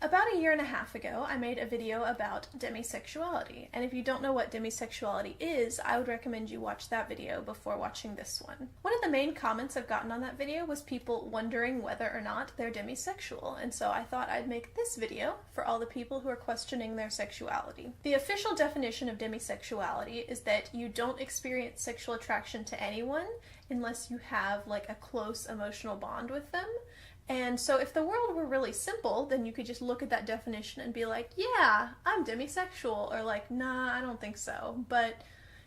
About a year and a half ago, I made a video about demisexuality, and if you don't know what demisexuality is, I would recommend you watch that video before watching this one. One of the main comments I've gotten on that video was people wondering whether or not they're demisexual, and so I thought I'd make this video for all the people who are questioning their sexuality. The official definition of demisexuality is that you don't experience sexual attraction to anyone unless you have like a close emotional bond with them. And so if the world were really simple, then you could just look at that definition and be like, yeah, I'm demisexual, or like, nah, I don't think so. But,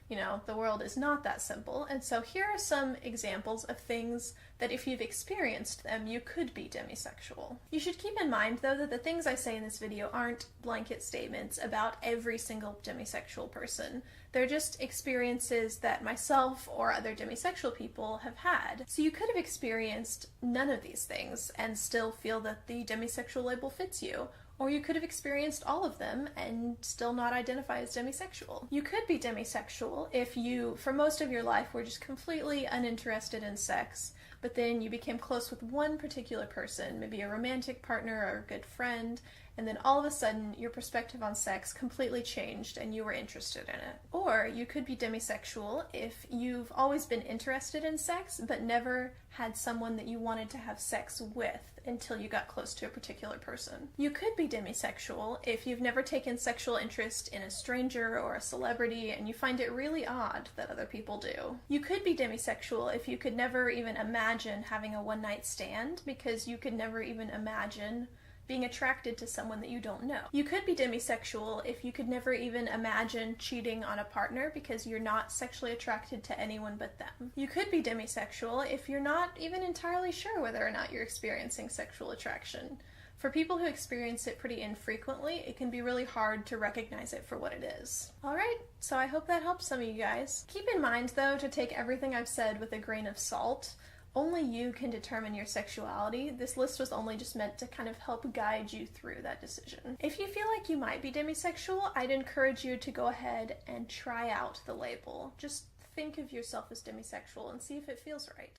you know, the world is not that simple. And so here are some examples of things that if you've experienced them, you could be demisexual. You should keep in mind, though, that the things I say in this video aren't blanket statements about every single demisexual person. They're just experiences that myself or other demisexual people have had. So you could have experienced none of these things and still feel that the demisexual label fits you. Or you could have experienced all of them and still not identify as demisexual. You could be demisexual if you, for most of your life, were just completely uninterested in sex, but then you became close with one particular person, maybe a romantic partner or a good friend, and then all of a sudden your perspective on sex completely changed and you were interested in it. Or you could be demisexual if you've always been interested in sex but never had someone that you wanted to have sex with until you got close to a particular person. You could be demisexual if you've never taken sexual interest in a stranger or a celebrity and you find it really odd that other people do. You could be demisexual if you could never even imagine having a one-night stand because you could never even imagine being attracted to someone that you don't know. You could be demisexual if you could never even imagine cheating on a partner because you're not sexually attracted to anyone but them. You could be demisexual if you're not even entirely sure whether or not you're experiencing sexual attraction. For people who experience it pretty infrequently, it can be really hard to recognize it for what it is. Alright, so I hope that helps some of you guys. Keep in mind, though, to take everything I've said with a grain of salt. Only you can determine your sexuality. This list was only just meant to kind of help guide you through that decision. If you feel like you might be demisexual, I'd encourage you to go ahead and try out the label. Just think of yourself as demisexual and see if it feels right.